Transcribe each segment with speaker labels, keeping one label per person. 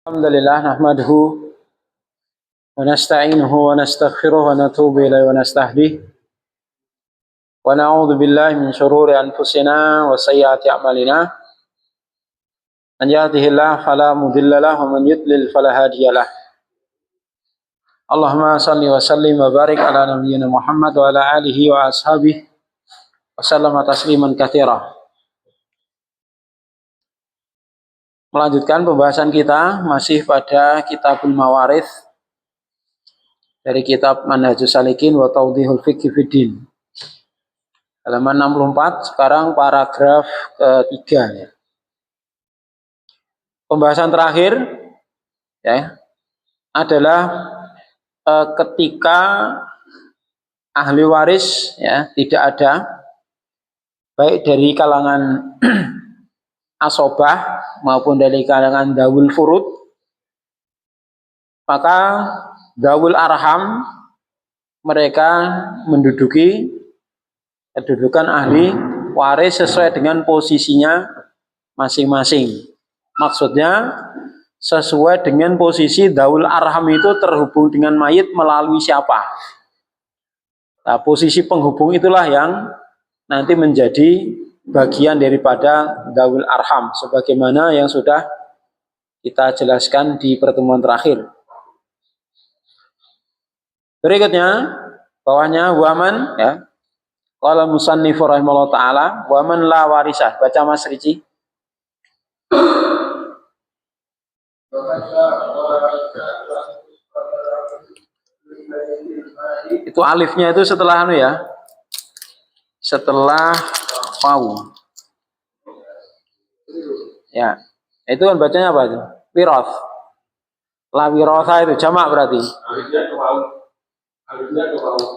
Speaker 1: Alhamdulillah nahmaduhu wa nasta'inuhu wa nastaghfiruh wa natubu ilaihi wa nastahdihi wa na'udzu billahi min shururi anfusina wa sayyiati a'malina. Man yahdihillahu fala mudilla lahu wa man yudlil fala hadiyalah. Allahumma shalli wa sallim wa barik ala nabiyyina Muhammad wa ala alihi wa ashabihi wa sallama tasliman katsira. Melanjutkan pembahasan kita masih pada Kitabul Mawarith dari kitab Manhajus Salikin wa Tawdihul Fiqh Fiddin. Halaman 64, sekarang paragraf ketiga ya. Pembahasan terakhir ya adalah ketika ahli waris ya tidak ada, baik dari kalangan asobah maupun dari kalangan dawul furud, maka dawul arham mereka menduduki kedudukan ahli waris sesuai dengan posisinya masing-masing. Maksudnya sesuai dengan posisi dawul arham itu terhubung dengan mayit melalui siapa. Nah, posisi penghubung itulah yang nanti menjadi bagian daripada dawul arham, sebagaimana yang sudah kita jelaskan di pertemuan terakhir. Berikutnya, bawahnya waman ya. Qala musannif rahimahullah taala wa man la warisah. Baca Mas Ricci. Itu alifnya itu setelah anu ya. Setelah waw. Ya. Itu kan bacanya apa itu? Wirath. La wirotha itu jamak berarti.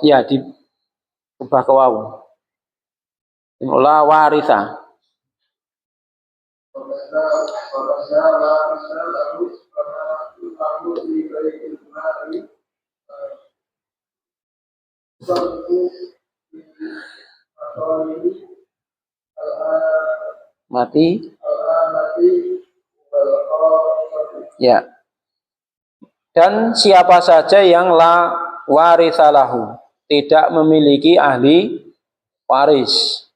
Speaker 1: Ya, di ubah ke waw. La waritha. Mati. Ya. Dan siapa saja yang la warithalahu, tidak memiliki ahli waris.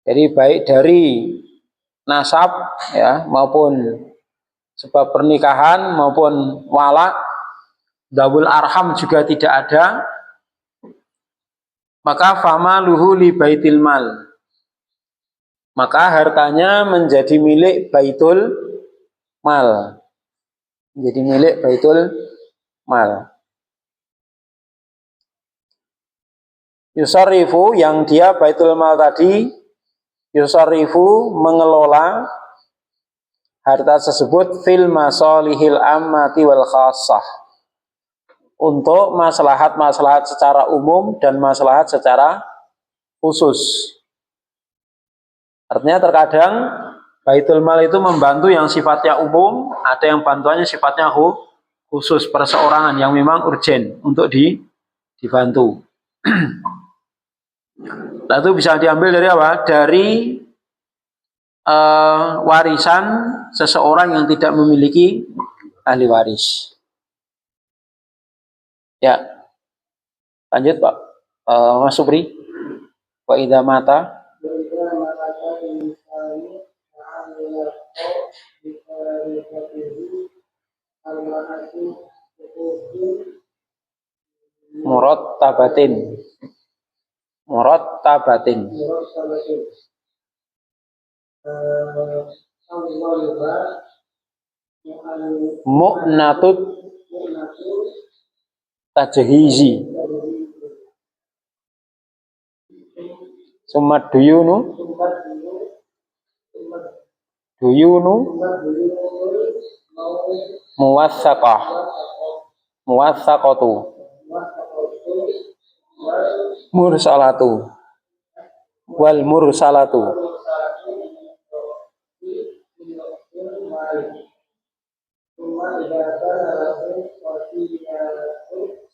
Speaker 1: Jadi baik dari nasab ya maupun sebab pernikahan maupun wala, dawul arham juga tidak ada, maka famaluhu li baitil mal, maka hartanya menjadi milik baitul mal, menjadi milik baitul mal. Yusarifu, yang dia baitul mal tadi, yusarifu mengelola harta tersebut fil masalihil ammati wal khassah, untuk maslahat-maslahat secara umum dan maslahat secara khusus. Artinya terkadang baitul mal itu membantu yang sifatnya umum, ada yang bantuannya sifatnya khusus, perseorangan yang memang urgen untuk dibantu. Nah, itu bisa diambil dari apa? Dari warisan seseorang yang tidak memiliki ahli waris. Ya, lanjut Pak Mas Supri. Wa idza mata murattabatin mu'natut tajhizi summa duyunu muwassaqatu mursalatu wal mursalatu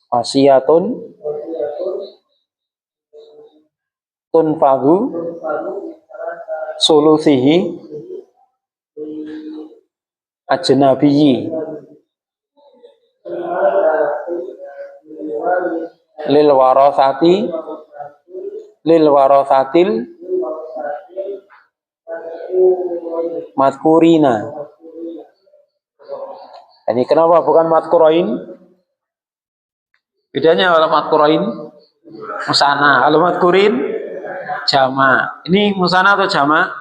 Speaker 1: wasiyatun tunfadhu sulusihi ajnabiyyi lil warathatil madkurina. Ini kenapa bukan madkurain? Bedanya kalau madkurain musana, kalau madkurin jama. Ini musana atau jama?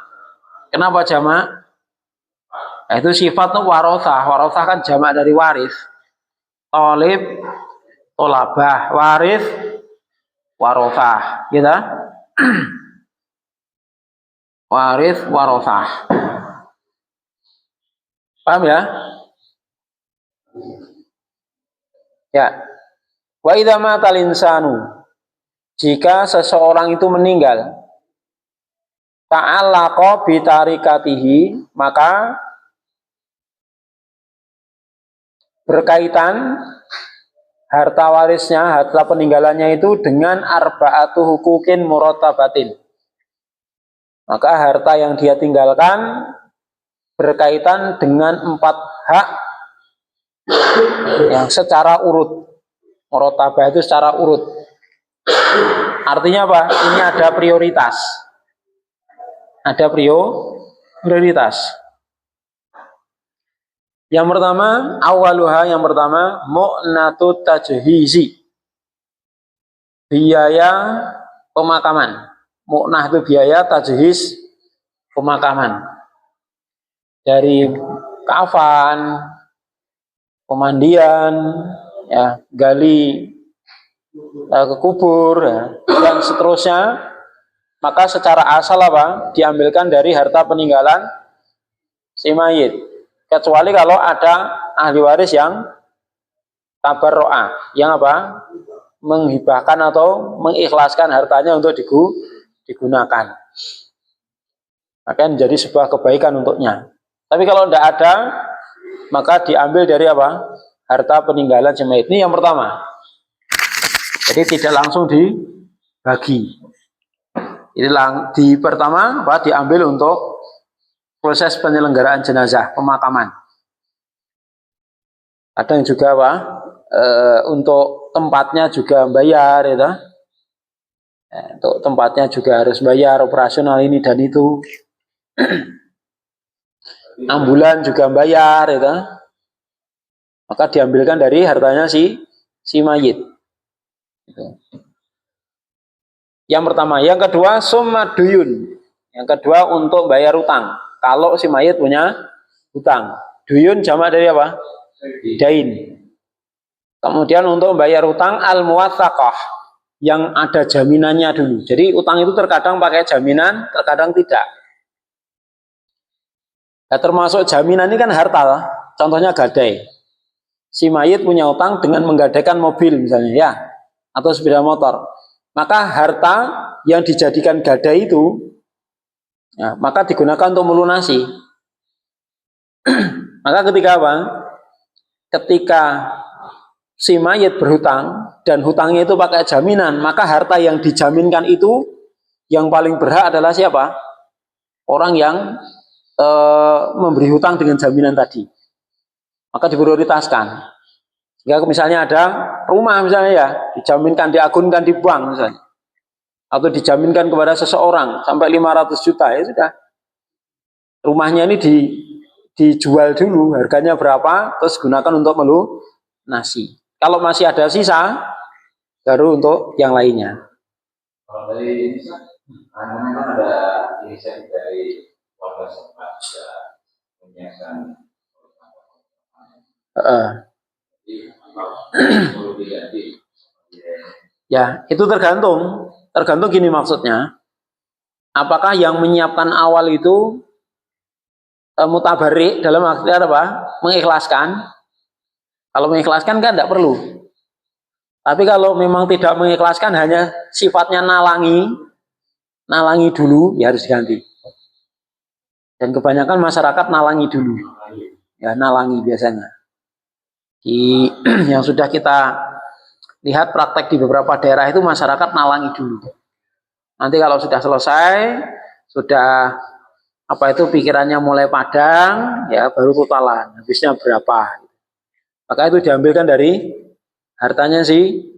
Speaker 1: Kenapa jama? Nah, itu sifat tuh warothah. Warothah kan jama dari waris. Tolib, tolabah, waris, warothah, gitu. Waris, warothah. Paham ya? Ya. Wa idza matal insanu, jika seseorang itu meninggal, ta'allaqa bi tarikatihi, maka berkaitan harta warisnya, harta peninggalannya itu dengan arba'atu hukukin murattabatin. Maka harta yang dia tinggalkan berkaitan dengan 4 hak yang secara urut. Murattabah itu secara urut. Artinya apa? Ini ada prioritas. Ada prioritas. Yang pertama, awaluha, yang pertama, mu'natu tajhizi. Biaya pemakaman. Mu'nah itu biaya, tajhiz pemakaman. Dari kafan, pemandian, ya, gali ke kubur, ya, dan seterusnya. Maka secara asal apa? Diambilkan dari harta peninggalan si mayit. Kecuali kalau ada ahli waris yang tabarro'ah, yang apa? Menghibahkan atau mengikhlaskan hartanya untuk digunakan. Maka menjadi sebuah kebaikan untuknya. Tapi kalau tidak ada, maka diambil dari apa? Harta peninggalan si mayit. Ini yang pertama. Jadi tidak langsung dibagi. Ini di pertama apa? Diambil untuk proses penyelenggaraan jenazah, pemakaman. Ada yang juga apa? Untuk tempatnya juga bayar, ya, untuk tempatnya juga harus bayar, operasional ini dan itu. Ambulan juga bayar, ya, maka diambilkan dari hartanya si mayit. Yang pertama, yang kedua summa duyun. Yang kedua untuk bayar utang. Kalau si mayit punya utang. Duyun jamak dari apa? Dain. Kemudian untuk bayar utang al-muwatsaqah, yang ada jaminannya dulu. Jadi utang itu terkadang pakai jaminan, terkadang tidak. Nah, termasuk jaminan ini kan harta. Contohnya gadai. Si mayit punya utang dengan menggadaikan mobil misalnya, ya, atau sepeda motor. Maka harta yang dijadikan gadai itu, ya, maka digunakan untuk melunasi. Maka ketika apa? Ketika si mayit berhutang dan hutangnya itu pakai jaminan, maka harta yang dijaminkan itu yang paling berhak adalah siapa? Orang yang memberi hutang dengan jaminan tadi. Maka diprioritaskan. Jika misalnya ada rumah misalnya, ya, dijaminkan, diagunkan di bank misalnya, atau dijaminkan kepada seseorang sampai 500 juta, ya sudah. Rumahnya ini dijual dulu, harganya berapa, terus gunakan untuk melunasi. Kalau masih ada sisa, baru untuk yang lainnya.
Speaker 2: Kalau dari memang ada inisiatif dari warga setempat bisa menyiapkan.
Speaker 1: Ya, itu tergantung gini maksudnya. Apakah yang menyiapkan awal itu mutabarik dalam artian apa? Mengikhlaskan. Kalau mengikhlaskan kan tidak perlu. Tapi kalau memang tidak mengikhlaskan, hanya sifatnya nalangi dulu, ya harus diganti. Dan kebanyakan masyarakat nalangi dulu. Ya, nalangi biasanya. Yang sudah kita lihat praktek di beberapa daerah itu masyarakat nalangi dulu. Nanti kalau sudah selesai, sudah apa itu pikirannya mulai padang, ya baru totalan, habisnya berapa. Maka itu diambilkan dari hartanya si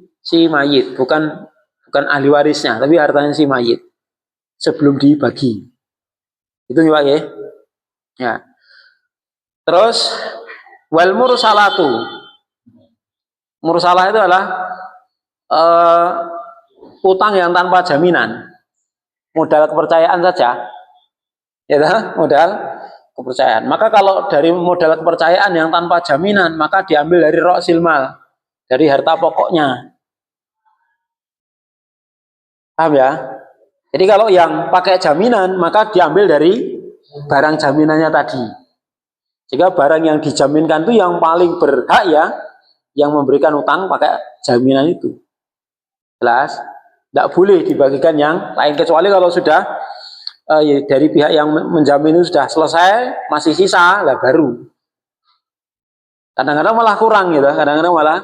Speaker 1: mayit, bukan ahli warisnya, tapi hartanya si mayit sebelum dibagi. Itu ya Pak ya. Ya. Terus wal mursalatu. Mursalah itu adalah utang yang tanpa jaminan. Modal kepercayaan saja. Ya, modal kepercayaan. Maka kalau dari modal kepercayaan yang tanpa jaminan, maka diambil dari roksil mal, dari harta pokoknya. Paham ya? Jadi kalau yang pakai jaminan, maka diambil dari barang jaminannya tadi. Jika barang yang dijaminkan itu yang paling berhak ya, yang memberikan utang pakai jaminan itu. Jelas? Tidak boleh dibagikan yang lain, kecuali kalau sudah ya, dari pihak yang menjamin itu sudah selesai, masih sisa, lah baru. Kadang-kadang malah kurang gitu, kadang-kadang malah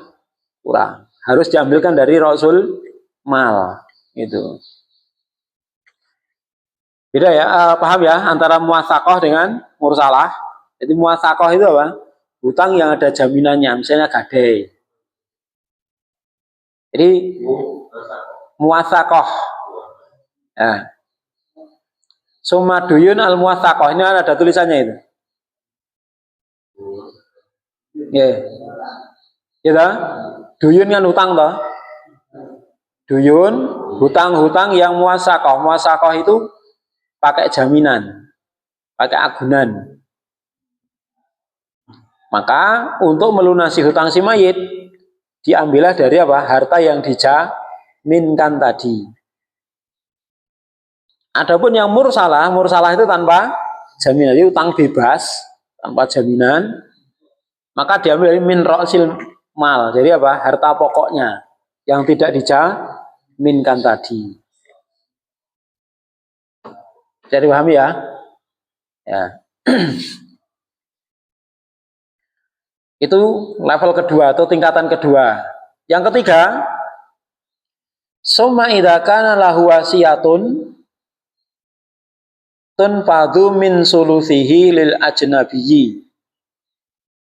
Speaker 1: kurang. Harus diambilkan dari roksul mal, itu. Beda ya, paham ya antara muwasakoh dengan mursalah. Jadi muwasakoh itu apa? Hutang yang ada jaminannya, misalnya gadai. Jadi muwasakoh. Ya. Sumaduyun al muwasakoh, ini ada tulisannya itu. Ya. Ya, duyun kan hutang toh. Duyun, hutang-hutang yang muwasakoh. Muwasakoh itu pakai jaminan, pakai agunan. Maka untuk melunasi hutang si mayit diambillah dari apa? Harta yang dijaminkan tadi. Adapun yang mursalah, mursalah itu tanpa jaminan, itu utang bebas tanpa jaminan. Maka diambil dari min roksil mal. Jadi apa? Harta pokoknya yang tidak dijaminkan tadi. Jadi paham ya? Ya. Itu level kedua atau tingkatan kedua. Yang ketiga, summa idza kana lahu wasiyatun tunfadhu min sulusihi lil ajnabiyyi.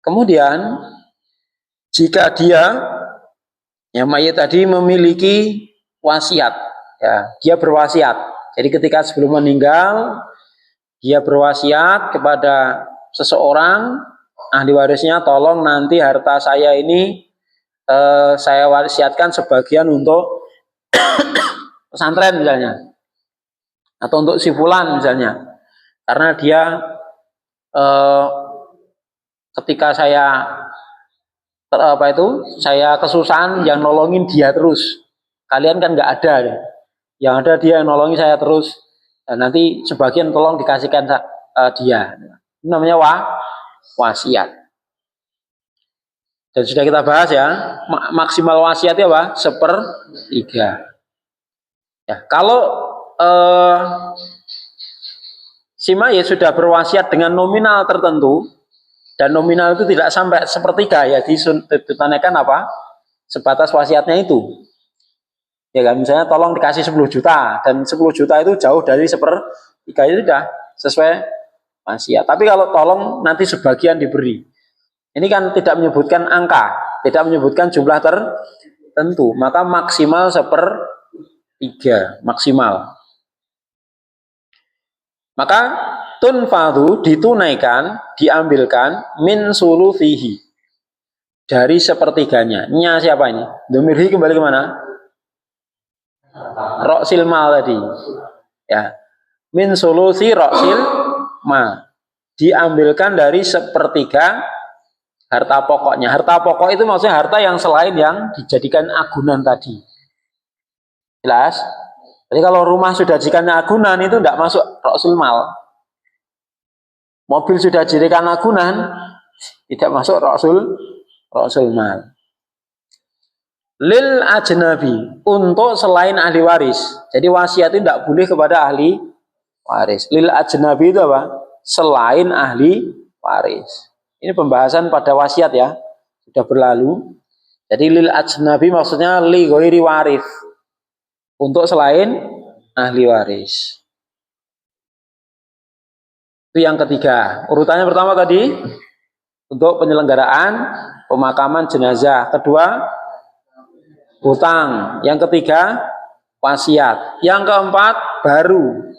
Speaker 1: Kemudian jika dia yang mayit tadi memiliki wasiat, ya, dia berwasiat. Jadi ketika sebelum meninggal dia berwasiat kepada seseorang ahli warisnya, tolong nanti harta saya ini saya wasiatkan sebagian untuk pesantren misalnya, atau untuk si fulan misalnya, karena dia ketika saya saya kesusahan yang nolongin dia terus, kalian kan nggak ada, yang ada dia yang nolongin saya terus, dan nanti sebagian tolong dikasihkan dia. Ini namanya wasiat. Dan sudah kita bahas ya, maksimal wasiatnya apa? 1/3. Ya, kalau si mayit sudah berwasiat dengan nominal tertentu, dan nominal itu tidak sampai 1/3, ya ditanyakan apa? Sebatas wasiatnya itu. Ya kan, misalnya tolong dikasih 10 juta, dan 10 juta itu jauh dari 1/3, itu sudah sesuai wasiat. Tapi kalau tolong nanti sebagian diberi, ini kan tidak menyebutkan angka, tidak menyebutkan jumlah tertentu, maka maksimal 1/3 maksimal. Maka tunfadhu ditunaikan, diambilkan min sulusihi, dari 1/3-nya. Nya siapa ini? Domirhi kembali kemana? Roksil mal tadi. Ya, min sulusi roksil mal, diambilkan dari 1/3 harta pokoknya. Harta pokok itu maksudnya harta yang selain yang dijadikan agunan tadi. Jelas? Jadi kalau rumah sudah dijadikan agunan itu tidak masuk roksil mal. Mobil sudah dijadikan agunan tidak masuk roksul mal. Lil ajnabi, untuk selain ahli waris. Jadi wasiat itu tidak boleh kepada ahli waris. Lil ajnabi itu apa? Selain ahli waris. Ini pembahasan pada wasiat ya, sudah berlalu. Jadi lil ajnabi maksudnya li ghairi waris, untuk selain ahli waris. Itu yang ketiga. Urutannya pertama tadi untuk penyelenggaraan pemakaman jenazah. Kedua, hutang. Yang ketiga, wasiat. Yang keempat, baru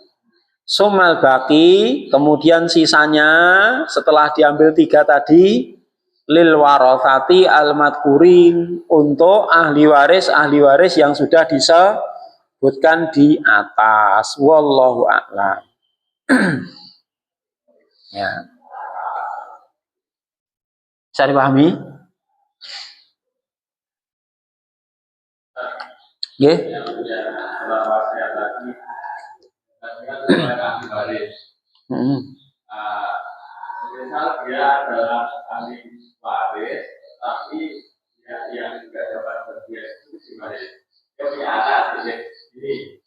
Speaker 1: sumal baki, kemudian sisanya setelah diambil tiga tadi lil warathati al madkurin, untuk ahli waris yang sudah disebutkan di atas. Wallahu a'lam. Ya. Bisa dipahami? Nggih.
Speaker 2: Misal dia adalah ahli waris, tapi yang juga dapat bagian itu si waris. Dia punya anak, ini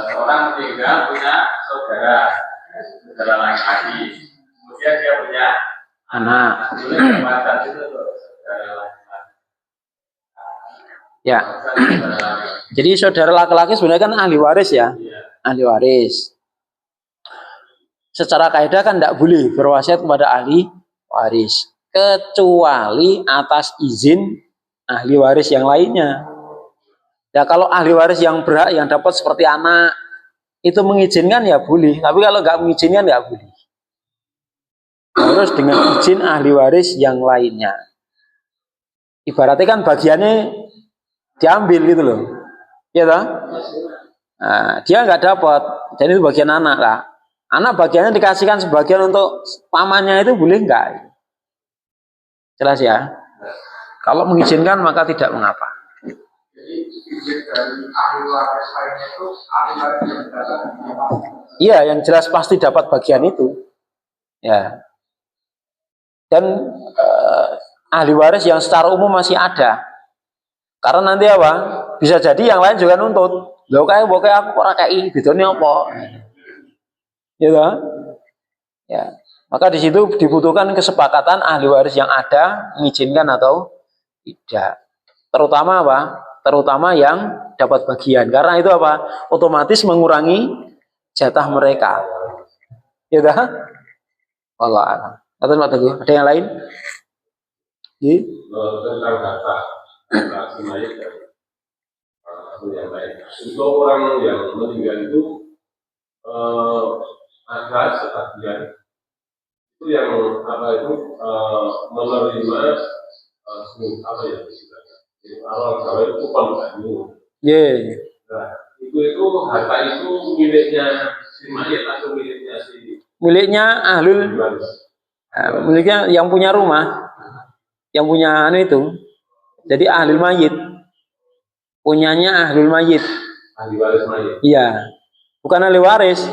Speaker 2: seorang meninggal punya saudara laki-laki. Kemudian dia punya
Speaker 1: Anak.
Speaker 2: Boleh jabatan itu saudara laki-laki.
Speaker 1: Ya. Jadi saudara laki-laki sebenarnya kan ahli waris ya. Ahli waris. Secara kaidah kan tidak boleh berwasiat kepada ahli waris kecuali atas izin ahli waris yang lainnya. Ya kalau ahli waris yang berhak yang dapat seperti anak itu mengizinkan ya boleh, tapi kalau nggak mengizinkan ya boleh. Harus dengan izin ahli waris yang lainnya. Ibaratnya kan bagiannya diambil gitu loh, ya toh? Nah, dia nggak dapat, jadi itu bagian anak lah. Anak bagiannya dikasihkan sebagian untuk pamannya, itu boleh nggak? Jelas ya? Kalau mengizinkan maka tidak mengapa. Iya, yang jelas pasti dapat bagian itu. Ya. Dan ahli waris yang secara umum masih ada. Karena nanti apa? Bisa jadi yang lain juga nuntut. Lho kae aku ora kei, bedone apa? Ya toh? Ya. Maka di situ dibutuhkan kesepakatan ahli waris yang ada mengizinkan atau tidak. Terutama apa? Terutama yang dapat bagian. Karena itu apa? Otomatis mengurangi jatah mereka. Ya toh? Allah a'lam. Ada yang lain?
Speaker 3: Tentang data mayat yang lain. Untuk orang yang meninggal itu ada sebagian itu yang menerima apa ya istilahnya? Awal Jawa itu kupon banyu. Nah, itu harta itu miliknya si mayat atau miliknya si
Speaker 1: miliknya ahlul miliknya yang punya rumah, yang punya itu. Jadi ahlul mayit, punyanya ahlul mayit.
Speaker 3: Ahli waris mayit.
Speaker 1: Iya, bukan ahli waris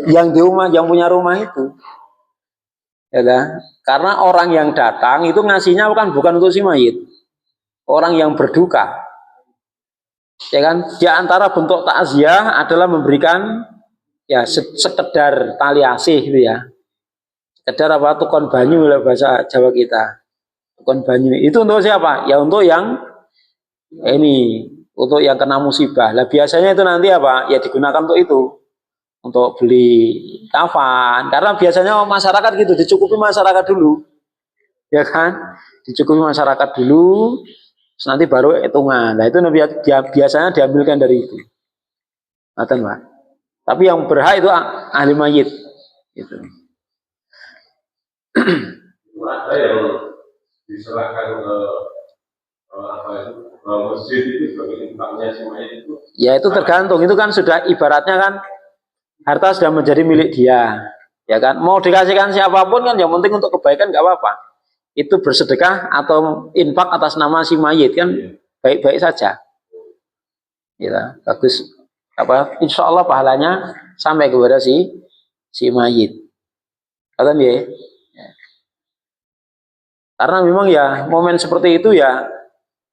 Speaker 1: yang di rumah, yang punya rumah itu. Ya kan? Karena orang yang datang itu ngasihnya bukan untuk si mayit, orang yang berduka. Ya kan? Di antara bentuk takziah adalah memberikan ya sekedar tali asih gitu ya. Sekedar apa? Tukon banyu lah bahasa Jawa kita. Tukon banyu. Itu untuk siapa? Ya untuk yang ini, untuk yang kena musibah. Lah biasanya itu nanti apa? Ya digunakan untuk itu. Untuk beli kafan. Karena biasanya masyarakat gitu, dicukupi masyarakat dulu. Ya kan? Dicukupi masyarakat dulu. Terus nanti baru hitungan. Nah itu biasanya diambilkan dari itu. Ngaten, Pak. Tapi yang berhak itu ahli mayit. Gitu.
Speaker 3: Ada yang diserahkan ke masjid itu sebagai infaknya si mayit itu.
Speaker 1: Ya itu tergantung. Itu kan sudah ibaratnya kan harta sudah menjadi milik dia. Ya kan? Mau dikasihkan siapapun kan yang penting untuk kebaikan nggak apa-apa. Itu bersedekah atau infak atas nama si mayit kan baik-baik saja. Ya, bagus. Apa? Insya Allah pahalanya sampai kepada si mayit. Kata dia. Karena memang ya momen seperti itu ya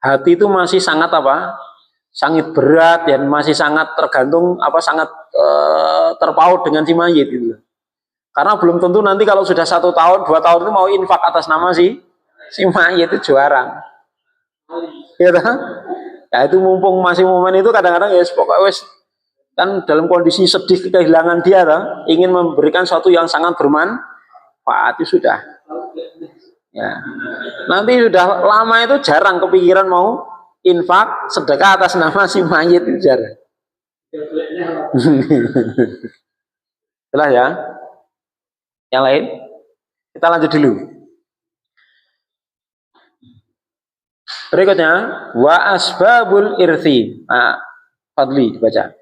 Speaker 1: hati itu masih sangat apa? Sangat berat dan masih sangat tergantung apa? Sangat terpaut dengan si mayit gitu. Karena belum tentu nanti kalau sudah 1 tahun, 2 tahun itu mau infak atas nama si mayit itu jarang. Ya, ya itu mumpung masih momen itu kadang-kadang ya pokoknya wes kan dalam kondisi sedih kehilangan dia toh, ingin memberikan sesuatu yang sangat bermanfaat, itu sudah. Ya. Nanti sudah lama itu jarang kepikiran mau infak sedekah atas nama si mayit, jarang. Jelas ya. Yang lain kita lanjut dulu. Berikutnya wa asbabul irthi. Nah, Fadli baca.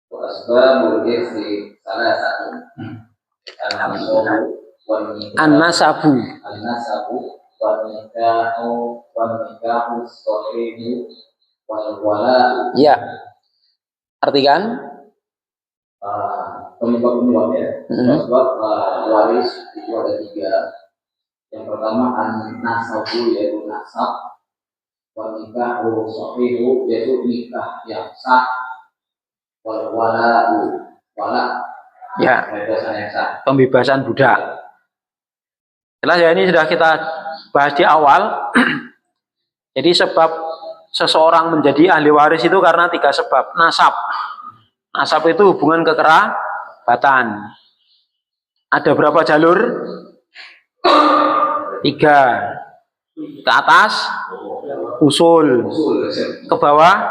Speaker 2: Wa asbabul irthi salah satu.
Speaker 1: An-nasabu
Speaker 2: wa nikahu sahihu wal wala.
Speaker 1: Ya. Artikan
Speaker 2: penyebab ya. Sebab waris itu ada 3. Yang pertama an-nasabu yaitu nasab, wa nikahu sahihu yaitu nikah yang sah, wal wala'u wala
Speaker 1: ya, pembebasan budak. Jelas ya, ini sudah kita bahas di awal. Jadi sebab seseorang menjadi ahli waris itu karena 3 sebab. Nasab. Nasab itu hubungan kekerabatan. Ada berapa jalur? 3. Ke atas usul, ke bawah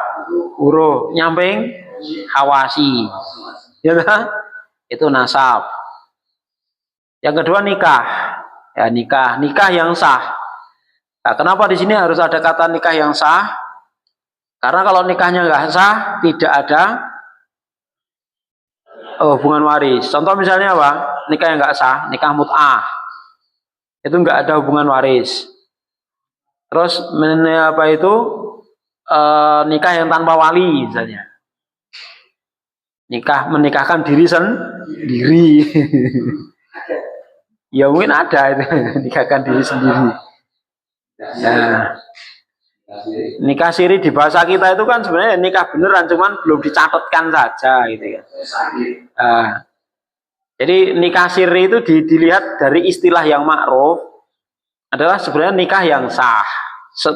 Speaker 1: huruf, nyamping hawasi. Ya kan? Itu nasab. Yang kedua nikah. Ya, nikah yang sah. Nah, kenapa di sini harus ada kata nikah yang sah? Karena kalau nikahnya nggak sah, tidak ada hubungan waris. Contoh misalnya apa? Nikah yang nggak sah, nikah mut'ah. Itu nggak ada hubungan waris. Terus nikah yang tanpa wali misalnya. Menikahkan diri sendiri. Ya mungkin ada itu, nikahkan diri sendiri. Nah, nikah siri di bahasa kita itu kan sebenarnya nikah beneran, cuman belum dicatatkan saja gitu ya. Jadi nikah siri itu dilihat dari istilah yang ma'ruf adalah sebenarnya nikah yang sah,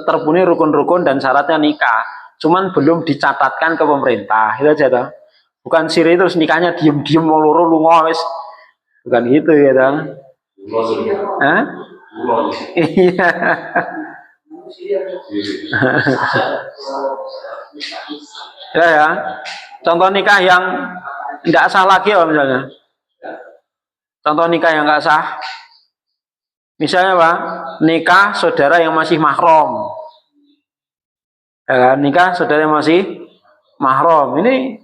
Speaker 1: terpenuhi rukun-rukun dan syaratnya nikah, cuman belum dicatatkan ke pemerintah. Itu aja toh. Bukan siri terus nikahnya diem-diem loro lunga wis. Bukan gitu ya toh. Hah? Iya. Ya. Contoh nikah yang tidak sah lagi apa misalnya? Contoh nikah yang nggak sah. Misalnya apa? Nikah saudara yang masih mahram. Ya, nikah saudara yang masih mahram. Ini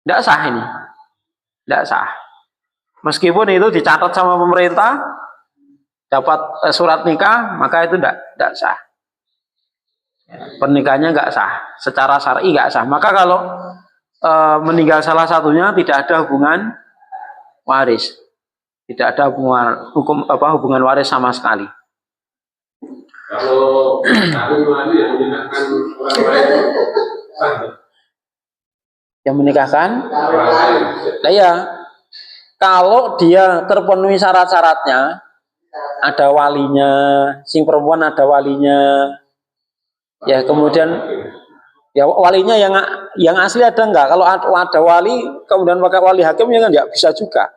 Speaker 1: tidak sah ini. Tidak sah. Meskipun itu dicatat sama pemerintah, dapat surat nikah, maka itu tidak sah. Pernikahannya nggak sah, secara syar'i nggak sah. Maka kalau meninggal salah satunya tidak ada hubungan waris, tidak ada hubungan waris sama sekali.
Speaker 3: Kalau yang menikahkan orang lain,
Speaker 1: yang menikahkan, nah ya, kalau dia terpenuhi syarat-syaratnya, ada walinya, sing perempuan ada walinya, ya kemudian ya walinya yang asli ada enggak? Kalau ada wali kemudian pakai wali hakim ya kan enggak bisa juga.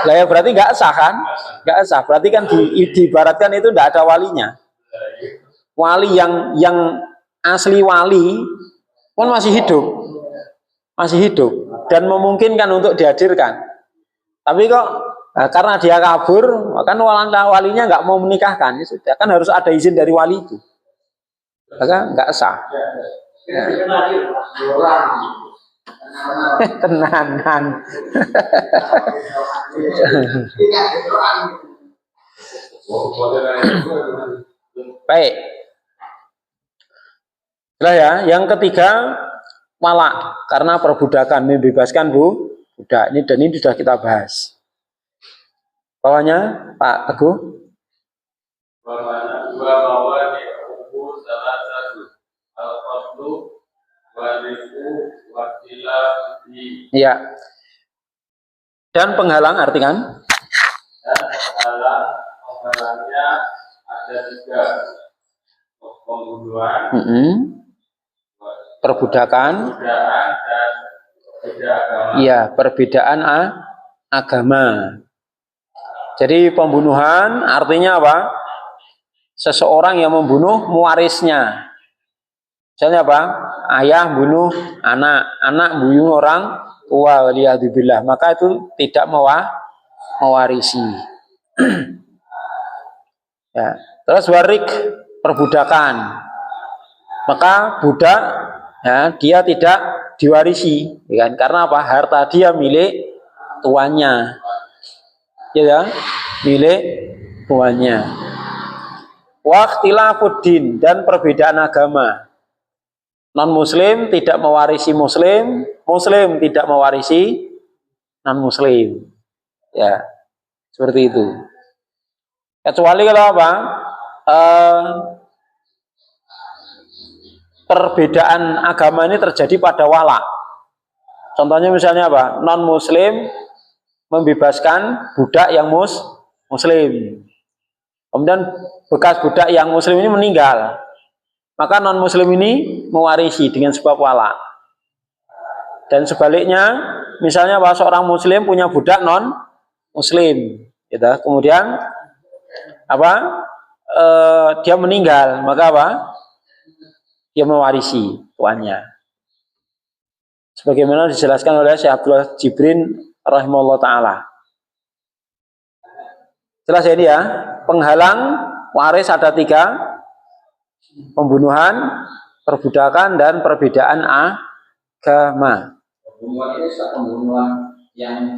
Speaker 1: Lah ya berarti enggak sah kan? Enggak sah. Berarti kan diibaratkan itu enggak ada walinya. Wali yang asli wali pun masih hidup dan memungkinkan untuk dihadirkan. Tapi kok karena dia kabur, kan walinya nggak mau menikahkan, ya sudah kan harus ada izin dari wali itu, maka nggak sah. Tenanan. Baik. Nah ya, yang ketiga wala, karena perbudakan, membebaskan budak. Ini sudah kita bahas. Bawahnya Pak Teguh. Iya. Dan penghalang artikan?
Speaker 2: Dan penghalangnya ada 3 pembunuhan,
Speaker 1: perbudakan,
Speaker 2: dan beda agama.
Speaker 1: iya, perbedaan agama. Jadi pembunuhan artinya apa? Seseorang yang membunuh mewarisnya. Misalnya apa? Ayah bunuh anak, anak bunuh orang tua, waliyadzubillah. Maka itu tidak mewarisi. Ya. Terus warik, perbudakan. Maka budak ya, dia tidak diwarisi, ya kan? Karena apa? Harta dia milik tuannya. Ya, milik tuannya. Waqtilafuddin, dan perbedaan agama. Non muslim tidak mewarisi muslim, muslim tidak mewarisi non muslim. Ya, seperti itu. Kecuali kalau apa? Perbedaan agama ini terjadi pada wala. Contohnya misalnya apa? Non muslim membebaskan budak yang muslim. Kemudian bekas budak yang muslim ini meninggal. Maka non muslim ini mewarisi dengan sebab wala. Dan sebaliknya, misalnya bahwa seorang muslim punya budak non muslim, gitu. Kemudian apa? Dia meninggal, maka apa? Dia mewarisi tuannya. Sebagaimana dijelaskan oleh Syekh Abdullah Jibrin rahimahullah taala. Jelas ya ini ya, penghalang waris ada 3, pembunuhan, perbudakan, dan perbedaan agama.
Speaker 4: Pembunuhan ini pembunuhan yang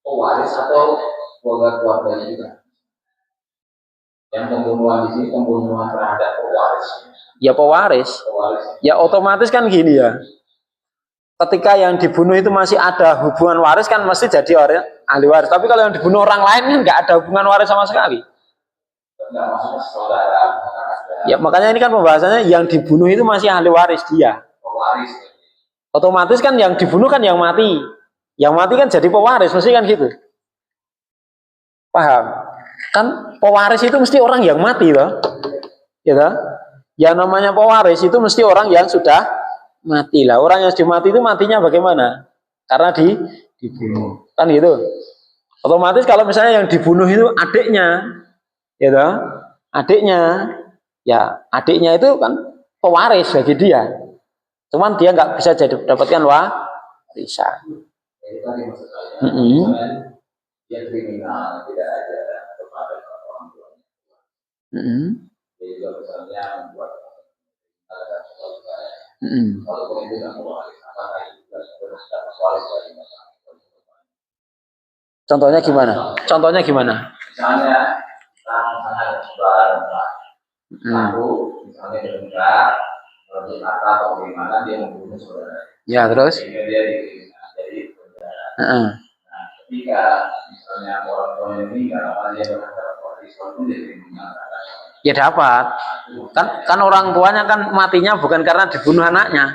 Speaker 4: pewaris atau keluarga-keluarganya juga. Yang pembunuhan di sini pembunuhan terhadap pewaris.
Speaker 1: Ya pewaris. Ya otomatis kan gini ya. Ketika yang dibunuh itu masih ada hubungan waris kan mesti jadi ahli waris. Tapi kalau yang dibunuh orang lain kan nggak ada hubungan waris sama sekali. Ya makanya ini kan pembahasannya yang dibunuh itu masih ahli waris dia. Otomatis kan yang dibunuh kan yang mati. Yang mati kan jadi pewaris, mesti kan gitu. Paham? Kan pewaris itu mesti orang yang mati loh. Gitu. Yang namanya pewaris itu mesti orang yang sudah mati lah. Orang yang sudah mati itu matinya bagaimana? Karena dibunuh. Kan gitu. Otomatis kalau misalnya yang dibunuh itu adiknya, gitu. Adiknya, ya adiknya itu kan pewaris bagi dia. Cuman dia nggak bisa dapatkan warisan.
Speaker 4: Itu tadi maksud saya. Dia kriminal, tidak ada kepada orang tuanya. Dia juga misalnya membuat walaupun itu tidak mewaris, apakah itu juga dapat waris dari masyarakat?
Speaker 1: Contohnya gimana? Contohnya gimana?
Speaker 4: Misalnya, ada saudara dan satu, misalnya berdengar, berkata atau bagaimana dia membunuh saudara.
Speaker 1: Ya terus?
Speaker 4: Sehingga dia dikriminal jadi saudara. Nah, ketika misalnya orang tua yang meninggal, apa dia berhadapan waris, walaupun dia kriminal.
Speaker 1: Ya dapat. Kan orang tuanya kan matinya bukan karena dibunuh anaknya.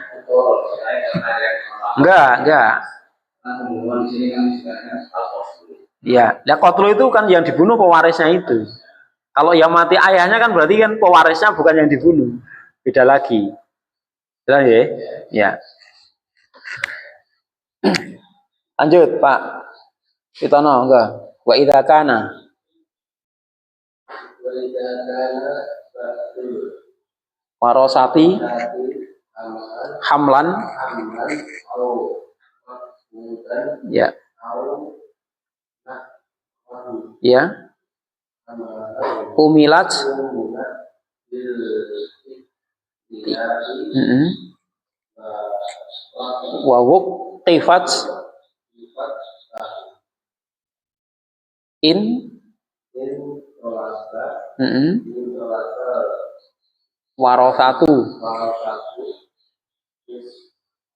Speaker 1: Enggak.
Speaker 4: Pembunuhan di sini kan istilahnya al-qatlu.
Speaker 1: Iya, ya qatlu itu kan yang dibunuh pewarisnya itu. Kalau yang mati ayahnya kan berarti kan pewarisnya bukan yang dibunuh. Beda lagi. Jelas ya? Ya. Lanjut, Pak. Kita enggak. Wa idza kana warosati hamlan ya ya umilat wawuk tifat in warosatu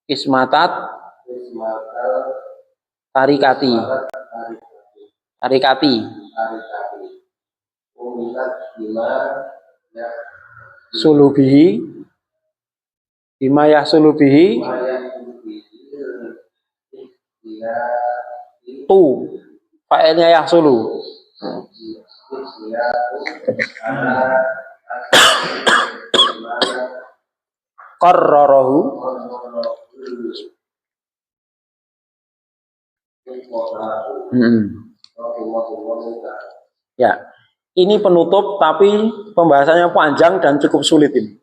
Speaker 1: ismatat tarikati sulubihi bima yahsulubihi tu fa'ilnya yahsulu Qarrarahu. Ya, ini penutup tapi pembahasannya panjang dan cukup sulit ini.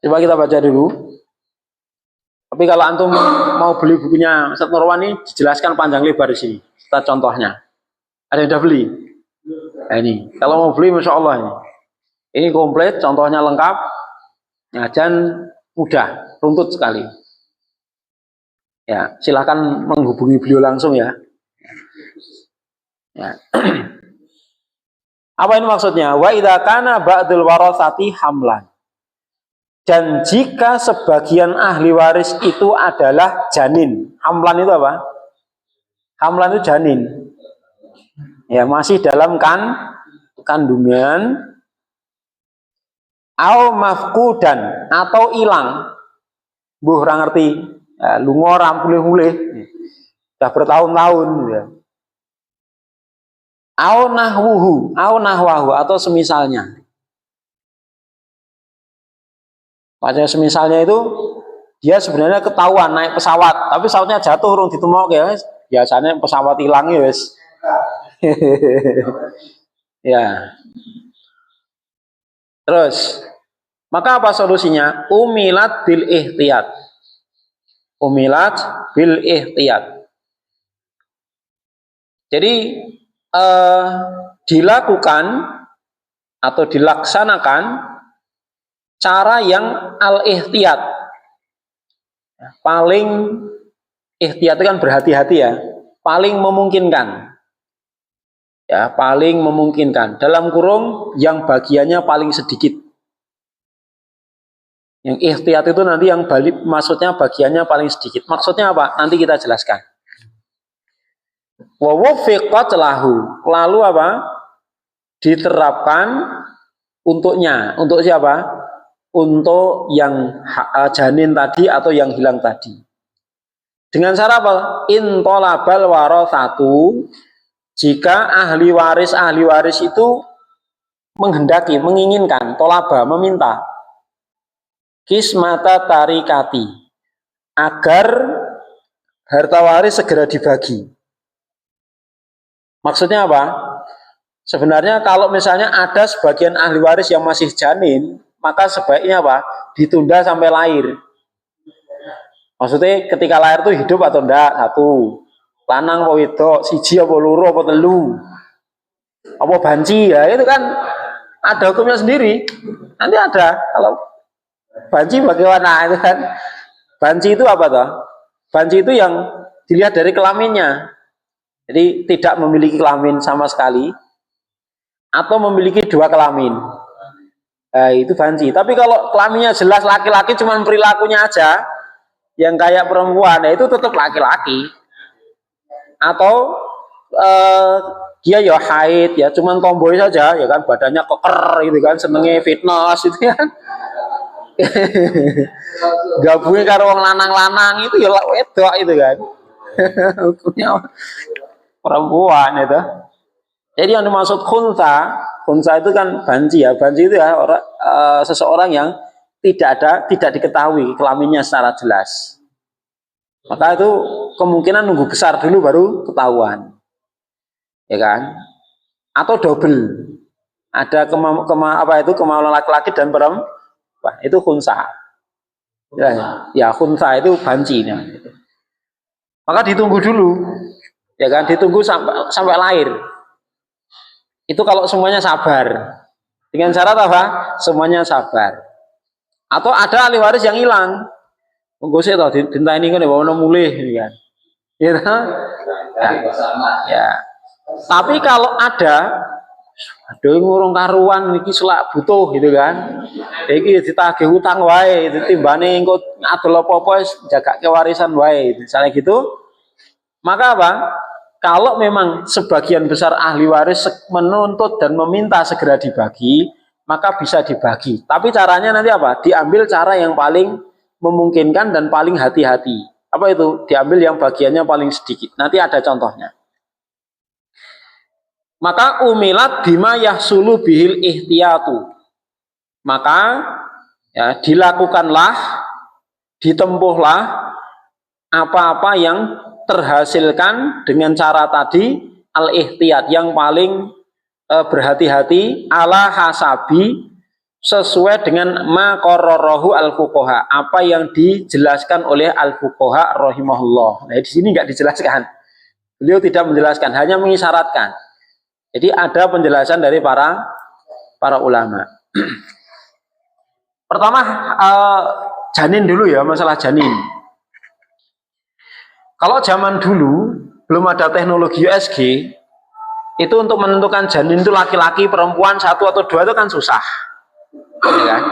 Speaker 1: Coba kita baca dulu. Tapi kalau antum mau beli bukunya Ustaz Nurwan ini dijelaskan panjang lebar di sini. Kita contohnya. Ada yang udah beli? Nah, ini. Kalau mau beli, masya Allah ini. Ini komplit, contohnya lengkap, ya, dan mudah, runtut sekali. Ya, silakan menghubungi beliau langsung ya. Ya. Apa ini maksudnya? Wa idza kana ba'dul warasati hamlan. Dan jika sebagian ahli waris itu adalah janin. Hamlan itu apa? Hamlan itu janin. Ya, masih dalam kandungan. Au mafqudan atau hilang. Buh ora ngerti. Ya, lunga rampulih-mulih. Sudah bertahun-tahun ya. Au nahwahu atau semisalnya. Pada semisalnya itu dia sebenarnya ketahuan naik pesawat, tapi pesawatnya jatuh urung ditemok ya. Biasanya pesawat hilang ya wes. Ya. Terus, maka apa solusinya? Umilat bil ihtiyat. Umilat bil ihtiyat. Jadi dilakukan atau dilaksanakan cara yang al-ihtiyat. Paling ihtiyat itu kan berhati-hati ya. Paling memungkinkan. Ya, paling memungkinkan. Dalam kurung yang bagiannya paling sedikit. Yang ihtiyat itu nanti yang balik maksudnya bagiannya paling sedikit. Maksudnya apa? Nanti kita jelaskan. Wa wufiqat lahu. Lalu apa? Diterapkan untuknya. Untuk siapa? Untuk yang janin tadi atau yang hilang tadi. Dengan cara apa? Intolabal warasatu. Jika ahli waris itu menghendaki, menginginkan, tolaba, meminta kismata tarikati agar harta waris segera dibagi. Maksudnya apa? Sebenarnya kalau misalnya ada sebagian ahli waris yang masih janin, maka sebaiknya apa? Ditunda sampai lahir. Maksudnya ketika lahir itu hidup atau enggak? Satu. Lanang apa wedok, siji apa loro apa telu. Apa banci ya, itu kan ada hukumnya sendiri. Nanti ada kalau banci bagaimana itu kan. Banci itu apa toh? Banci itu yang dilihat dari kelaminnya. Jadi tidak memiliki kelamin sama sekali atau memiliki dua kelamin. Itu banci. Tapi kalau kelaminnya jelas laki-laki, cuman perilakunya aja yang kayak perempuan, itu tetap laki-laki. Atau dia ya haid ya, cuman tomboy saja ya kan, badannya keker gitu kan, senengnya fitness itu kan. Gabungnya karo wong lanang-lanang itu ya wedok itu kan. Hukumnya perempuan itu. Jadi yang dimaksud khunsa itu kan banci ya. Banci itu ya seseorang yang tidak diketahui kelaminnya secara jelas. Maka itu kemungkinan nunggu besar dulu baru ketahuan. Ya kan? Atau double. Ada kemauan laki-laki dan perempuan. Wah, itu khunsa. Ya, khunsa itu banci. Ya. Maka ditunggu dulu. Ya kan? Ditunggu sampai lahir. Itu kalau semuanya sabar. Dengan syarat apa? Semuanya sabar. Atau ada ahli waris yang hilang. Mengko sik to dinteni ngene wae ono mulih kan. Ya. Ya. Tapi kalau ada aduh ngurung karuan iki selak butuh gitu kan. Iki ditagih utang wae, timbane engko adol apa-apa wis jagake warisan wae. Misalnya gitu. Maka apa? Kalau memang sebagian besar ahli waris menuntut dan meminta segera dibagi, maka bisa dibagi. Tapi caranya nanti apa? Diambil cara yang paling memungkinkan dan paling hati-hati. Apa itu? Diambil yang bagiannya paling sedikit. Nanti ada contohnya. Maka umilat bima yahsulu bihil ihtiyatu. Maka ya, dilakukanlah, ditempuhlah apa-apa yang terhasilkan dengan cara tadi al-ihtiyat, yang paling berhati-hati, ala hasabi, sesuai dengan ma qarrarahu al-fuqaha, apa yang dijelaskan oleh al-fuqaha rahimahullah. Nah, di sini enggak dijelaskan. Beliau tidak menjelaskan, hanya mengisyaratkan. Jadi ada penjelasan dari para ulama. Pertama, janin dulu ya, masalah janin. Kalau zaman dulu belum ada teknologi USG, itu untuk menentukan janin itu laki-laki, perempuan, satu atau dua itu kan susah, ya kan?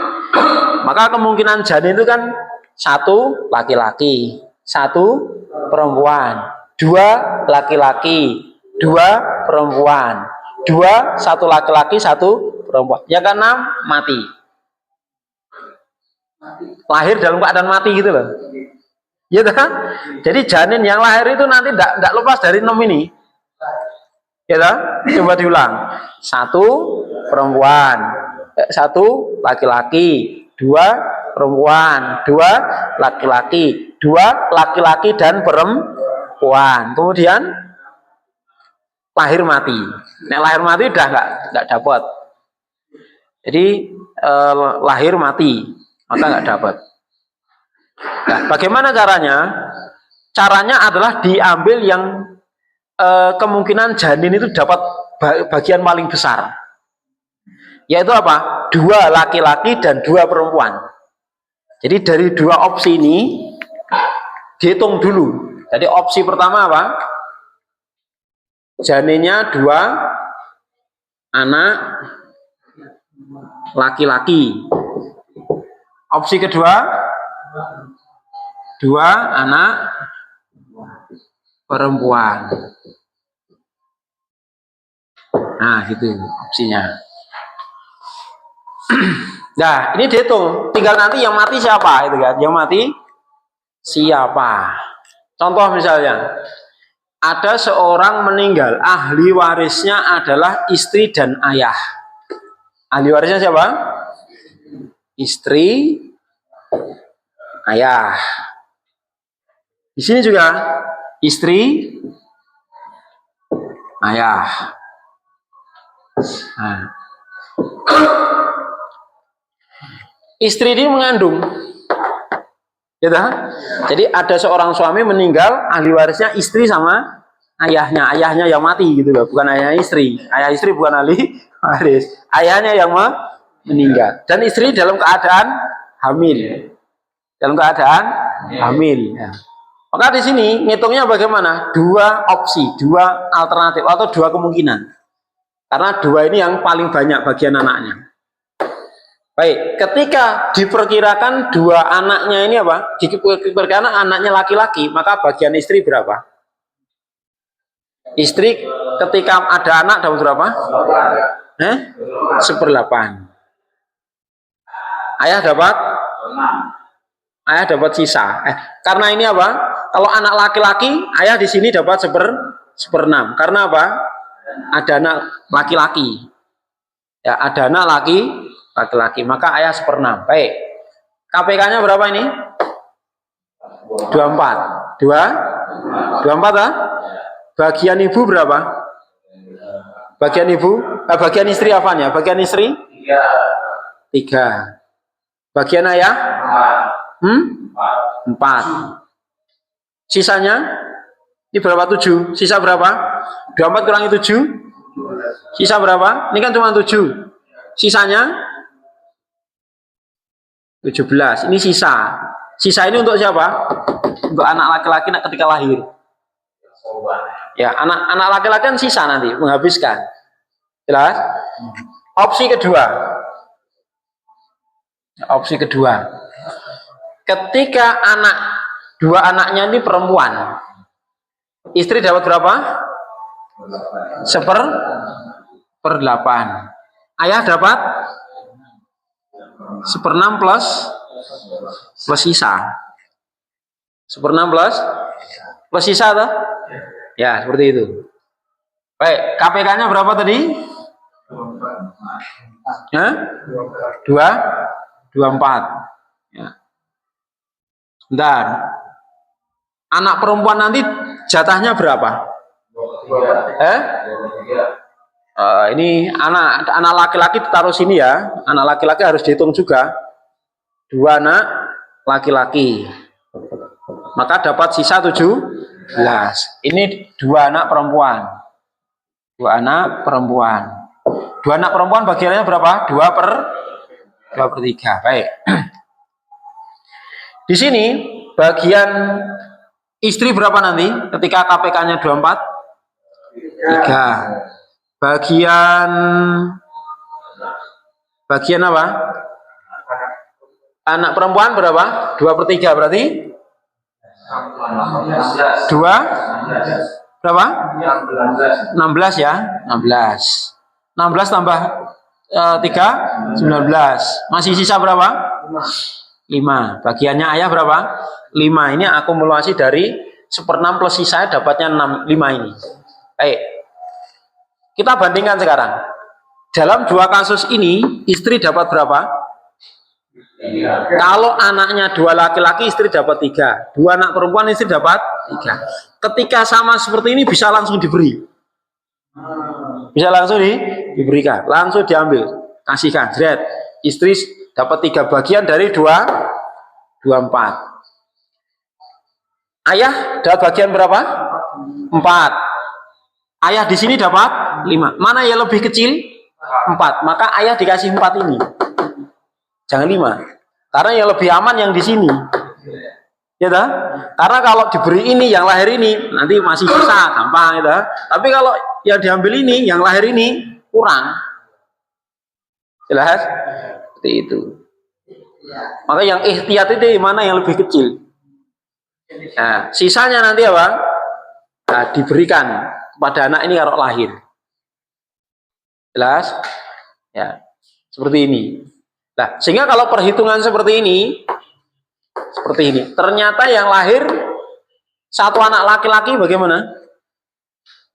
Speaker 1: Maka kemungkinan janin itu kan satu laki-laki, satu perempuan, dua laki-laki, dua perempuan, dua, satu laki-laki, satu perempuan. Yang keenam mati, lahir dalam keadaan mati gitu loh. Ya kan? Jadi janin yang lahir itu nanti tidak lepas dari 6 ini. Ya kan? Coba diulang. Satu perempuan, satu laki-laki, dua perempuan, dua laki-laki, dua laki-laki dan perempuan. Kemudian lahir mati. Nek lahir mati udah nggak dapat. Jadi lahir mati, maka nggak dapat. Nah, bagaimana caranya? Caranya adalah diambil yang kemungkinan janin itu dapat bagian paling besar, yaitu apa? Dua laki-laki dan dua perempuan. Jadi dari dua opsi ini dihitung dulu. Jadi opsi pertama apa? Janinnya dua anak laki-laki. Opsi kedua, dua anak perempuan. Nah, gitu opsinya. Nah, ini dihitung. Tinggal nanti yang mati siapa, itu kan? Yang mati siapa? Contoh misalnya, ada seorang meninggal, ahli warisnya adalah istri dan ayah. Ahli warisnya siapa? Istri, ayah. Di sini juga istri, ayah. Nah. Istri ini mengandung, gitu. Jadi ada seorang suami meninggal, ahli warisnya istri sama ayahnya. Ayahnya yang mati gitu loh, bukan ayah istri. Ayah istri bukan ahli waris. Ayahnya yang meninggal. Dan istri dalam keadaan hamil. Dalam keadaan hamil. Ya. Maka di sini ngitungnya bagaimana? Dua opsi, dua alternatif atau dua kemungkinan. Karena dua ini yang paling banyak bagian anaknya. Baik, ketika diperkirakan dua anaknya ini apa? Diperkirakan anaknya laki-laki, maka bagian istri berapa? Istri ketika ada anak dapat berapa? 1/8. Ayah dapat sisa. Karena ini apa? Kalau anak laki-laki, ayah di sini dapat 1/6. Karena apa? Ada anak laki-laki. Ya, ada anak laki-laki, maka ayah 1/6. Baik. KPK-nya berapa ini? 24. 24 ah? Bagian ibu berapa? Bagian ibu? Bagian istri apanya? Bagian istri? 3. Bagian ayah? 4. Sisanya? Ini berapa? 7. Sisa berapa? 24 kurangi 7? Sisa berapa? Ini kan cuma 7. Sisanya? 17. Ini sisa. Sisa ini untuk siapa? Untuk anak laki-laki ketika lahir. Ya, anak laki-laki kan sisa nanti, menghabiskan. Jelas? Opsi kedua. Opsi kedua. Ketika dua anaknya ini perempuan, istri dapat berapa? 1/8. Ayah dapat 1/6 plus sisa. 1/6 plus sisa toh? Ya, seperti itu. Baik, KPK-nya berapa tadi? Ya? 24. Ya. Bentar. Anak perempuan nanti jatahnya berapa? Ini anak laki-laki ditaruh sini ya. Anak laki-laki harus dihitung juga. 2 anak laki-laki. Maka dapat sisa 17. Ini 2 anak perempuan. 2 anak perempuan. 2 anak perempuan bagiannya berapa? 2/3. Baik. Di sini bagian istri berapa nanti ketika KPK-nya 24? 3. Bagian apa? Anak perempuan berapa? 2/3 berarti? 2? Berapa? 16 ya? 16 tambah 3? 19. Masih sisa berapa? 5. Bagiannya ayah berapa? 5. Ini akumulasi dari 1/6 plus sisanya dapatnya 5 ini. Baik. Kita bandingkan sekarang. Dalam 2 kasus ini, istri dapat berapa? Kalau anaknya 2 laki-laki, istri dapat 3. 2 anak perempuan, istri dapat 3. Ketika sama seperti ini, bisa langsung diberi. Bisa langsung diberikan. Langsung diambil. Kasihkan. Zret. Istri dapat 3 bagian dari 24. Ayah dapat bagian berapa? 4. Ayah di sini dapat 5. Mana yang lebih kecil? 4. Maka ayah dikasih 4 ini. Jangan 5. Karena yang lebih aman yang di sini. Ya dah? Karena kalau diberi ini, yang lahir ini, nanti masih sisa, gampang ya dah? Tapi kalau yang diambil ini, yang lahir ini, kurang. Jelas? Seperti itu. Maka yang ihtiyat itu mana yang lebih kecil? Nah, sisanya nanti apa? Nah, diberikan kepada anak ini kalau lahir. Jelas? Ya, seperti ini. Nah, sehingga kalau perhitungan seperti ini, ternyata yang lahir 1 anak laki-laki bagaimana?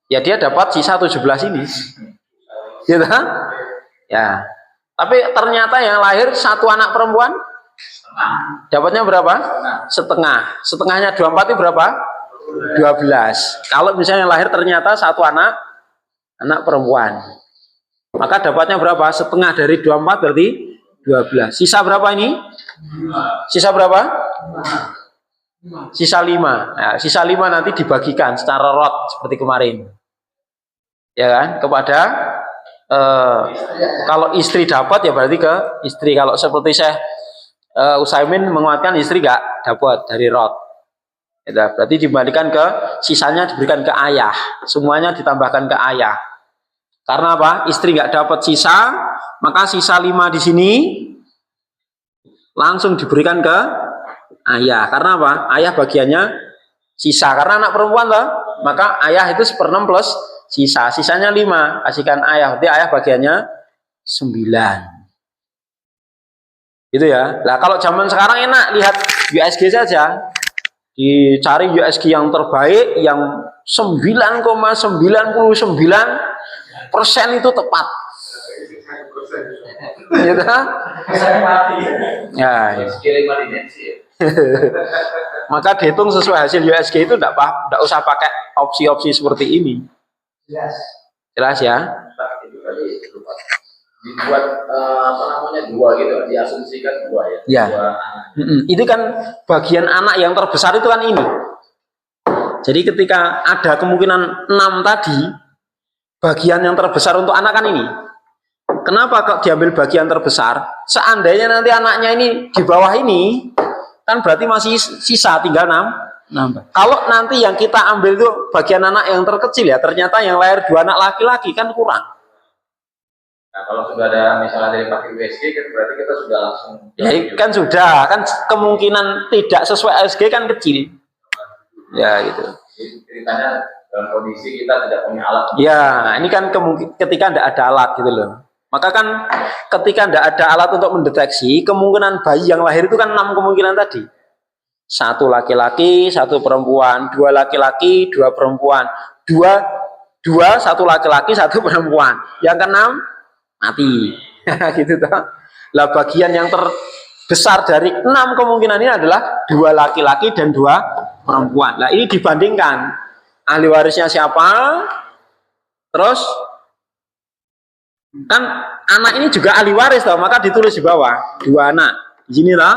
Speaker 1: Ya dia dapat sisa 17 ini. Gitu? Ya. Tapi ternyata yang lahir 1 anak perempuan dapatnya berapa? Setengah. Setengahnya 24 itu berapa? 12. Kalau misalnya yang lahir ternyata 1 anak perempuan, maka dapatnya berapa? Setengah dari 24 berarti 12. Sisa berapa ini? Sisa berapa? Sisa 5. Nah, sisa 5 nanti dibagikan secara rot seperti kemarin. Ya kan? Kepada kalau istri dapat ya berarti ke istri. Kalau seperti Syekh Utsaimin menguatkan istri nggak dapat dari rot. Ya, berarti dibalikan ke sisanya diberikan ke ayah. Semuanya ditambahkan ke ayah. Karena apa? Istri nggak dapat sisa, maka sisa 5 di sini langsung diberikan ke ayah. Karena apa? Ayah bagiannya sisa. Karena anak perempuan toh, maka ayah itu 1/6 plus sisa. Sisanya 5, kasihkan ayah. Berarti ayah bagiannya 9. Gitu ya. Nah, kalau zaman sekarang enak, lihat USG saja. Dicari USG yang terbaik, yang 9,99% itu tepat. Gitu. Ya, ya. Maka dihitung sesuai hasil USG itu enggak usah pakai opsi-opsi seperti ini. Jelas ya?
Speaker 4: Dibuat dua gitu, diasumsikan 2 ya.
Speaker 1: Ya. Itu kan bagian anak yang terbesar itu kan ini. Jadi ketika ada kemungkinan 6 tadi, bagian yang terbesar untuk anak kan ini. Kenapa kok diambil bagian terbesar? Seandainya nanti anaknya ini di bawah ini, kan berarti masih sisa tinggal 6. Kalau nanti yang kita ambil itu bagian anak yang terkecil ya, ternyata yang lahir 2 anak laki-laki kan kurang.
Speaker 4: Nah, kalau sudah ada misalnya dari pakai USG kan berarti kita sudah langsung.
Speaker 1: Ya kan sudah, kan kemungkinan tidak sesuai USG kan kecil. Ya gitu.
Speaker 4: Jadi ceritanya dalam kondisi kita tidak punya alat.
Speaker 1: Ya, ini kan ketika tidak ada alat gitu loh. Maka kan ketika tidak ada alat untuk mendeteksi, kemungkinan bayi yang lahir itu kan 6 kemungkinan tadi. 1 laki-laki, 1 perempuan, 2 laki-laki, 2 perempuan, 2 2, 1 laki-laki, 1 perempuan. Yang ke-6 mati. Gitu toh. Lah bagian yang terbesar dari 6 kemungkinan ini adalah 2 laki-laki dan 2 perempuan. Nah, ini dibandingkan ahli warisnya siapa? Terus kan anak ini juga ahli waris toh, maka ditulis di bawah 2 anak. Di sini toh.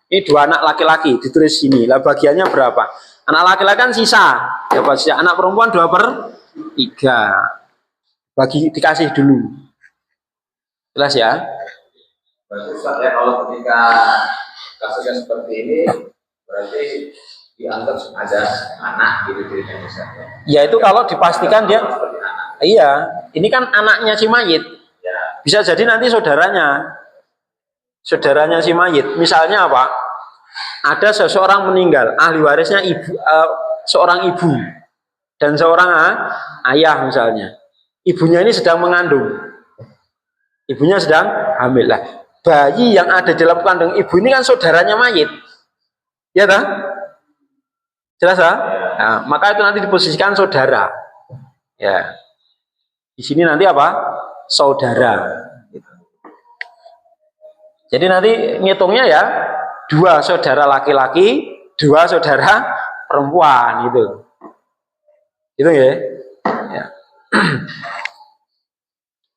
Speaker 1: Ini 2 anak laki-laki ditulis sini. Lah bagiannya berapa? Anak laki-laki kan sisa. Ya sisa. Anak perempuan 2/3. Bagi dikasih dulu. Jelas ya?
Speaker 4: Berarti Ustaz ya, kalau ketika kasusnya seperti ini berarti dianggap ada anak gitu ceritanya Ustaz.
Speaker 1: Ya itu kalau dipastikan dia
Speaker 4: Seperti anak.
Speaker 1: iya, ini kan anaknya si mayit.
Speaker 4: Ya.
Speaker 1: Bisa jadi nanti saudaranya si mayit. Misalnya apa? Ada seseorang meninggal, ahli warisnya seorang ibu dan seorang ayah misalnya. Ibunya ini sedang mengandung. Ibunya sedang hamil lah. Bayi yang ada dalam kandung ibu ini kan saudaranya mayit. Ya tak? Jelas tak? Nah, maka itu nanti diposisikan saudara. Ya. Di sini nanti apa? Saudara. Jadi nanti ngitungnya ya 2 saudara laki-laki, 2 saudara perempuan gitu. Itu ya. Ya.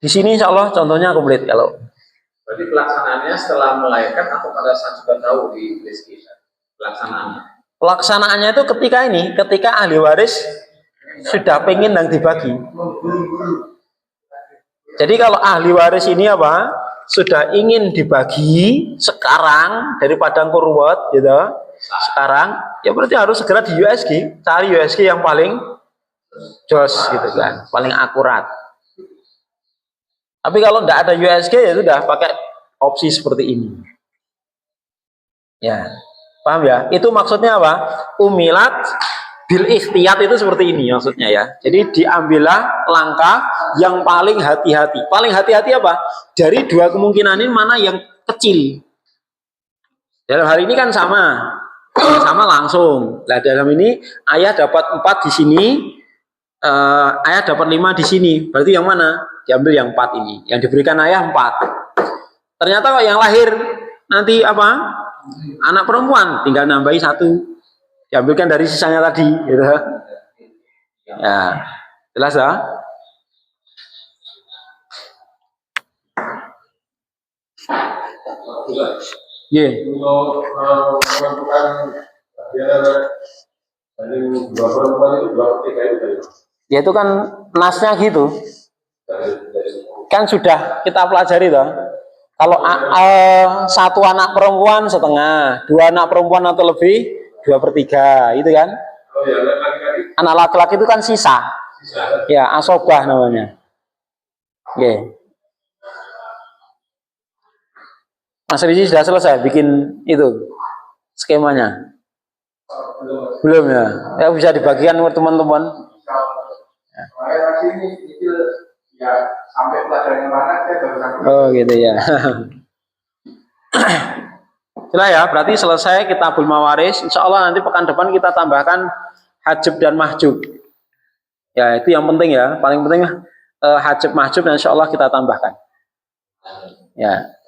Speaker 1: Di sini insya Allah contohnya komplit kalau.
Speaker 4: Berarti pelaksanaannya setelah melahirkan atau pada saat sudah tahu di rezeki pelaksanaannya?
Speaker 1: Pelaksanaannya itu ketika ahli waris sudah pengen yang dibagi. Jadi kalau ahli waris ini apa? Sudah ingin dibagi sekarang dari padang kurwat gitu. Sekarang ya berarti harus segera di USG, cari USG yang paling jos gitu kan, paling akurat. Tapi kalau tidak ada USG ya sudah pakai opsi seperti ini. Ya, paham ya? Itu maksudnya apa? Umilat bil ikhtiyat itu seperti ini maksudnya ya. Jadi diambillah langkah yang paling hati-hati. Paling hati-hati apa? Dari 2 kemungkinan ini mana yang kecil? Dalam hari ini kan sama langsung. Nah dalam ini ayah dapat 4 di sini, ayah dapat 5 di sini. Berarti yang mana? Diambil yang 4 ini. Yang diberikan ayah 4. Ternyata kok yang lahir nanti apa? Anak perempuan, tinggal nambahi 1. Diambilkan dari sisanya tadi, gitu. Ya, jelas ya? Iya.
Speaker 3: Untuk menentukan dia dari 2 perempuan itu 2/3 itu dari mana?
Speaker 1: Ya itu kan nasnya gitu. Kan sudah kita pelajari toh. Kalau 1 anak perempuan setengah, 2 anak perempuan atau lebih 2/3, itu kan?
Speaker 3: Oh ya, laki-laki.
Speaker 1: Anak laki-laki itu kan sisa. Ya, asobah namanya. Oke. Mas Rizie sudah selesai bikin itu skemanya? Belum ya? Ya bisa dibagikan ke teman-teman.
Speaker 4: Ya sampai pelajaran mana saya baru sampai.
Speaker 1: Oh gitu ya. Jelas ya, berarti selesai Kitabul Mawaris. Insya Allah nanti pekan depan kita tambahkan hajib dan mahjub. Ya itu yang penting ya, paling penting hajib mahjub dan insya Allah kita tambahkan. Ya.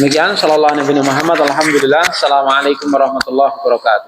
Speaker 1: Demikian, sallallahu alaihi Muhammad, alhamdulillah. Assalamualaikum warahmatullahi wabarakatuh.